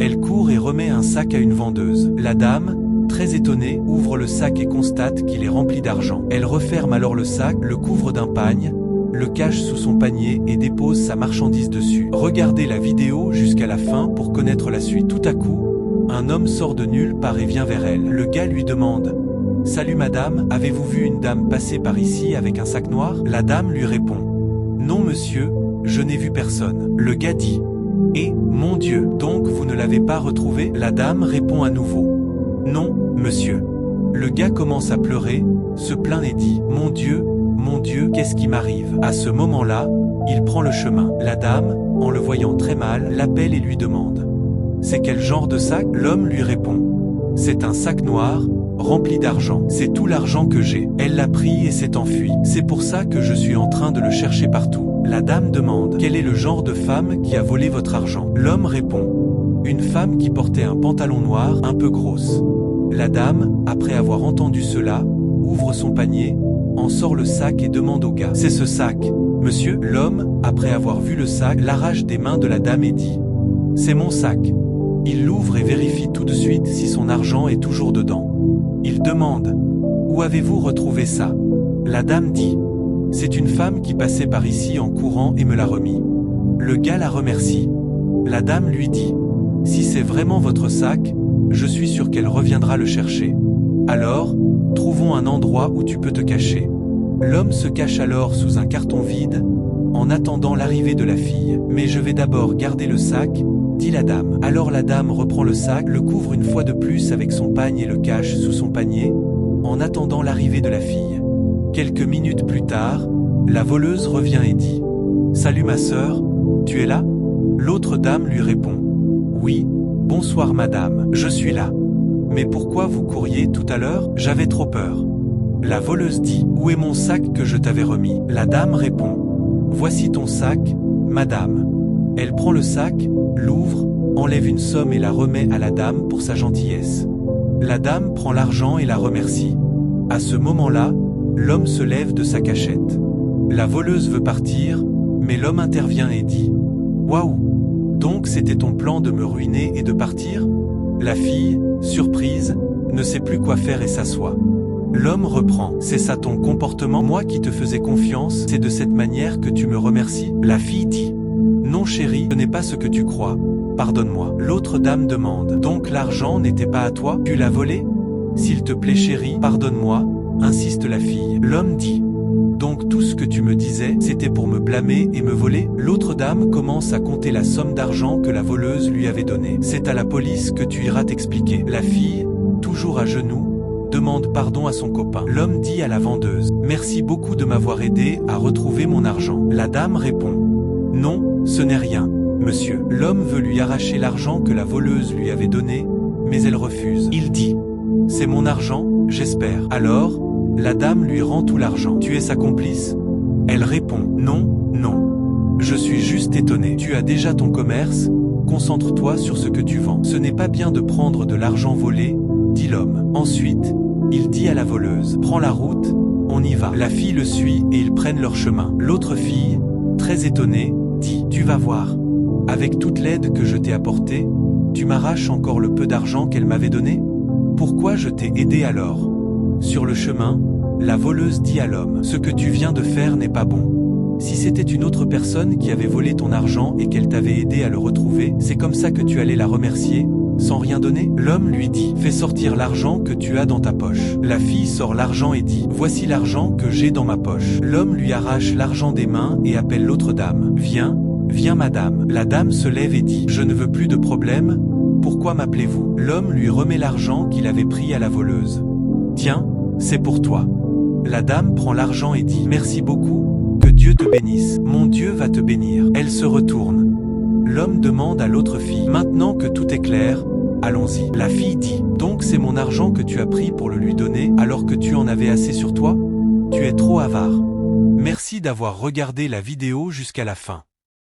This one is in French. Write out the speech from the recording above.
Elle court et remet un sac à une vendeuse. La dame, très étonnée, ouvre le sac et constate qu'il est rempli d'argent. Elle referme alors le sac, le couvre d'un pagne, le cache sous son panier et dépose sa marchandise dessus. Regardez la vidéo jusqu'à la fin pour connaître la suite. Tout à coup, un homme sort de nulle part et vient vers elle. Le gars lui demande « Salut madame, avez-vous vu une dame passer par ici avec un sac noir ?» La dame lui répond « Non monsieur, je n'ai vu personne. » Le gars dit « Eh, mon Dieu, donc vous ne l'avez pas retrouvée ?» La dame répond à nouveau « Non, monsieur. » Le gars commence à pleurer, se plaint et dit « Mon Dieu, qu'est-ce qui m'arrive ?» À ce moment-là, il prend le chemin. La dame, en le voyant très mal, l'appelle et lui demande « C'est quel genre de sac ?» L'homme lui répond « C'est un sac noir, rempli d'argent. C'est tout l'argent que j'ai. » Elle l'a pris et s'est enfuie. C'est pour ça que je suis en train de le chercher partout. La dame demande « Quel est le genre de femme qui a volé votre argent ?» L'homme répond « Une femme qui portait un pantalon noir un peu grosse. » La dame, après avoir entendu cela, ouvre son panier, en sort le sac et demande au gars « C'est ce sac, monsieur ?» L'homme, après avoir vu le sac, l'arrache des mains de la dame et dit « C'est mon sac. » Il l'ouvre et vérifie tout de suite si son argent est toujours dedans. Il demande « Où avez-vous retrouvé ça ?» La dame dit « C'est une femme qui passait par ici en courant et me l'a remis. » Le gars la remercie. La dame lui dit « Si c'est vraiment votre sac, je suis sûr qu'elle reviendra le chercher. Alors, trouvons un endroit où tu peux te cacher. » L'homme se cache alors sous un carton vide, en attendant l'arrivée de la fille. « Mais je vais d'abord garder le sac, » dit la dame. Alors la dame reprend le sac, le couvre une fois de plus avec son pagne et le cache sous son panier, en attendant l'arrivée de la fille. Quelques minutes plus tard, la voleuse revient et dit « Salut ma sœur, tu es là ?» L'autre dame lui répond « Oui, bonsoir madame, je suis là. Mais pourquoi vous couriez tout à l'heure? J'avais trop peur. » La voleuse dit « Où est mon sac que je t'avais remis ?» La dame répond « Voici ton sac, madame. » Elle prend le sac, l'ouvre, enlève une somme et la remet à la dame pour sa gentillesse. La dame prend l'argent et la remercie. À ce moment-là, l'homme se lève de sa cachette. La voleuse veut partir, mais l'homme intervient et dit « Waouh! Donc c'était ton plan de me ruiner et de partir ?» La fille, surprise, ne sait plus quoi faire et s'assoit. L'homme reprend « C'est ça ton comportement? Moi qui te faisais confiance, c'est de cette manière que tu me remercies ?» La fille dit « Non chérie, ce n'est pas ce que tu crois. Pardonne-moi. » L'autre dame demande « Donc l'argent n'était pas à toi? Tu l'as volé? S'il te plaît chérie, pardonne-moi, » insiste la fille. L'homme dit « Donc tout ce que tu me disais, c'était pour me blâmer et me voler ?» L'autre dame commence à compter la somme d'argent que la voleuse lui avait donnée. « C'est à la police que tu iras t'expliquer. » La fille, toujours à genoux, demande pardon à son copain. L'homme dit à la vendeuse « Merci beaucoup de m'avoir aidé à retrouver mon argent. » La dame répond « Non, ce n'est rien, monsieur. » L'homme veut lui arracher l'argent que la voleuse lui avait donné, mais elle refuse. Il dit « C'est mon argent, j'espère. » Alors, la dame lui rend tout l'argent. « Tu es sa complice ?» Elle répond « Non, non. Je suis juste étonné. Tu as déjà ton commerce, concentre-toi sur ce que tu vends. Ce n'est pas bien de prendre de l'argent volé, dit l'homme. Ensuite, il dit à la voleuse « Prends la route, on y va. » La fille le suit et ils prennent leur chemin. L'autre fille, très étonnée, dit « Tu vas voir. Avec toute l'aide que je t'ai apportée, tu m'arraches encore le peu d'argent qu'elle m'avait donné? Pourquoi je t'ai aidé alors ?» Sur le chemin, la voleuse dit à l'homme « Ce que tu viens de faire n'est pas bon. Si c'était une autre personne qui avait volé ton argent et qu'elle t'avait aidé à le retrouver, c'est comme ça que tu allais la remercier, sans rien donner ?» L'homme lui dit « Fais sortir l'argent que tu as dans ta poche. » La fille sort l'argent et dit « Voici l'argent que j'ai dans ma poche. » L'homme lui arrache l'argent des mains et appelle l'autre dame. « Viens, viens madame. » La dame se lève et dit « Je ne veux plus de problème, pourquoi m'appelez-vous ?» L'homme lui remet l'argent qu'il avait pris à la voleuse. « Tiens, c'est pour toi. » La dame prend l'argent et dit « Merci beaucoup, que Dieu te bénisse. » « Mon Dieu va te bénir. » Elle se retourne. L'homme demande à l'autre fille « Maintenant que tout est clair, allons-y. » La fille dit « Donc c'est mon argent que tu as pris pour le lui donner alors que tu en avais assez sur toi? Tu es trop avare. » Merci d'avoir regardé la vidéo jusqu'à la fin.